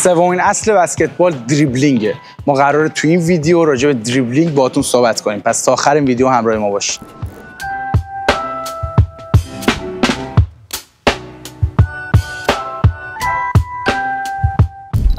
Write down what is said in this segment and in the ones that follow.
سومین اصل بسکتبال دریبلینگه. ما قراره تو این ویدیو راجع به دریبلینگ باهاتون صحبت کنیم، پس تا آخر این ویدیو همراه ما باشید.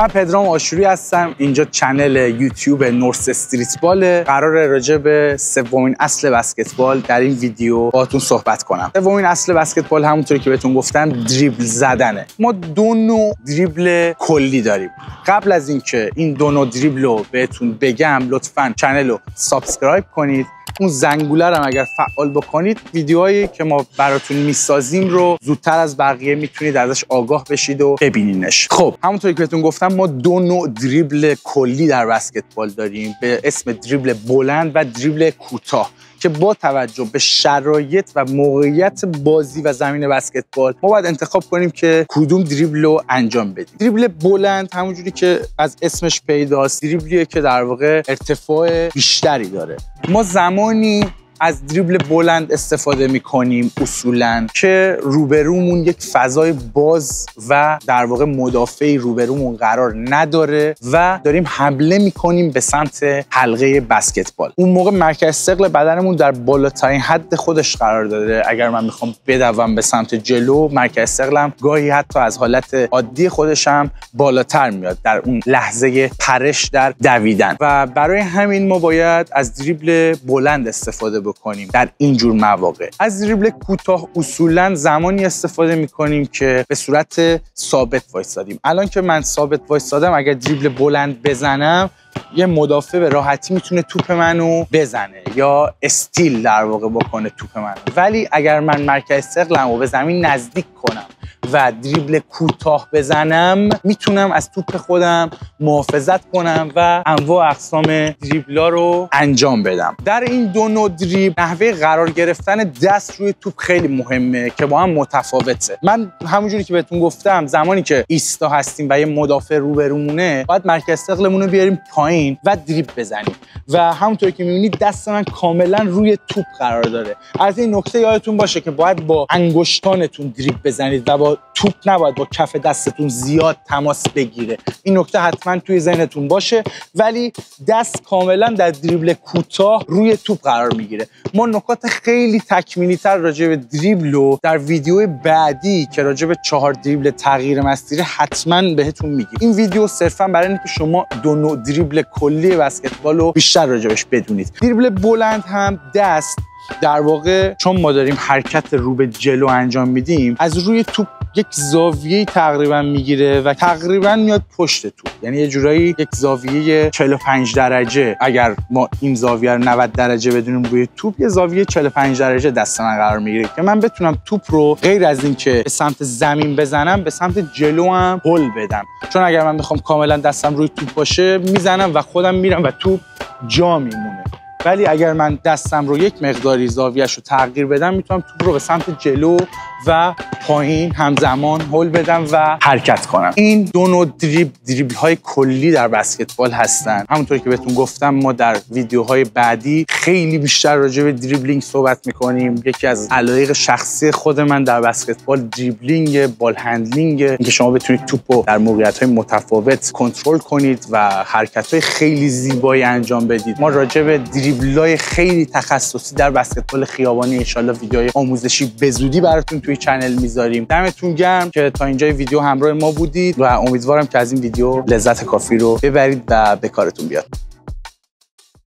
من پدرام آشوری هستم. اینجا چنل یوتیوب نورس استریت باله. قراره راجع به سومین اصل بسکتبال در این ویدیو باهاتون صحبت کنم. سومین اصل بسکتبال همونطوری که بهتون گفتم دریبل زدنه. ما دو نوع دریبل کلی داریم. قبل از اینکه این دو نوع دریبل رو بهتون بگم، لطفاً چنل رو سابسکرایب کنید. اون زنگوله رو هم اگر فعال بکنید، ویدیوهایی که ما براتون میسازیم رو زودتر از بقیه میتونید ازش آگاه بشید و ببینینش. خب همونطوری که بهتون گفتم ما دو نوع دریبل کلی در بسکتبال داریم به اسم دریبل بلند و دریبل کوتاه که با توجه به شرایط و موقعیت بازی و زمین بسکتبال ما باید انتخاب کنیم که کدوم دریبل رو انجام بدیم. دریبل بلند همونجوری که از اسمش پیداست دریبلیه که در واقع ارتفاع بیشتری داره. ما زمانی از دریبل بلند استفاده میکنیم اصولاً که روبرومون یک فضای باز و در واقع مدافعی روبرومون قرار نداره و داریم حمله میکنیم به سمت حلقه بسکتبال. اون موقع مرکز ثقل بدنمون در بالاترین حد خودش قرار داره. اگر من میخوام بدوم به سمت جلو، مرکز ثقلم گاهی حتی از حالت عادی خودشم بالاتر میاد در اون لحظه پرش در دویدن و برای همین ما باید از دریبل بلند استفاده بکنیم در این جور مواقع. از دریبل کوتاه اصولا زمانی استفاده میکنیم که به صورت ثابت وایسادیم. الان که من ثابت وایسادم، اگر دریبل بلند بزنم یه مدافع به راحتی میتونه توپ منو بزنه یا استیل در واقع بکنه توپ منو. ولی اگر من مرکز ثقلمو به زمین نزدیک کنم و دریبل کوتاه بزنم، میتونم از توپ خودم محافظت کنم و انواع اقسام دریبلا رو انجام بدم. در این دو نوع دریبل نحوه قرار گرفتن دست روی توپ خیلی مهمه که با هم متفاوته. من همونجوری که بهتون گفتم زمانی که ایستا هستیم و یه مدافع روبرومونه، باید مرکز ثقلمون رو بیاریم پایین و دریبل بزنیم و همونطوری که میبینید دست من کاملا روی توپ قرار داره. از این نکته یادتون باشه که باید با انگشتانتون دریبل بزنید و با توپ نباید با کف دستتون زیاد تماس بگیره. این نکته حتما توی ذهنتون باشه. ولی دست کاملا در دریبل کوتاه روی توپ قرار میگیره. ما نکات خیلی تکمیلی تر راجع به دریبل رو در ویدیو بعدی که راجع به 4 دریبل تغییر مسیر حتما بهتون میگیم. این ویدیو صرفا برای اینکه شما دو نوع دریبل کلی بسکتبال رو بیشتر راجعش بدونید. دریبل بلند هم دست در واقع چون ما داریم حرکت رو به جلو انجام میدیم، از روی توپ یک زاویه تقریبا میگیره و تقریبا میاد پشت توپ. یعنی یه جورایی یک زاویه 45 درجه. اگر ما این زاویه رو 90 درجه بدونیم روی توپ، یه زاویه 45 درجه دست من قرار میگیره که من بتونم توپ رو غیر از این که به سمت زمین بزنم، به سمت جلو هم هل بدم. چون اگر من بخوام کاملا دستم روی توپ باشه، میزنم و خودم میرم و توپ جا میمونه. ولی اگر من دستم رو یک مقداری زاویه‌اش رو تغییر بدم، میتونم توپ رو به سمت جلو و پایین همزمان هل بدم و حرکت کنم. این دو نوع دریبل های کلی در بسکتبال هستن. همونطوری که بهتون گفتم ما در ویدیوهای بعدی خیلی بیشتر راجع به دریبلینگ صحبت میکنیم. یکی از علایق شخصی خود من در بسکتبال دریبلینگ، بال هندلینگ، اینکه شما بتونید توپ رو در موقعیت‌های متفاوت کنترل کنید و حرکت‌های خیلی زیبایی انجام بدید. ما راجع به دریبل‌های خیلی تخصصی در بسکتبال خیابانی ان شاءالله ویدیوهای آموزشی به زودی براتون توی چنل میذاریم. دمتون گرم که تا اینجای ویدیو همراه ما بودید و امیدوارم که از این ویدیو لذت کافی رو ببرید و به کارتون بیاد.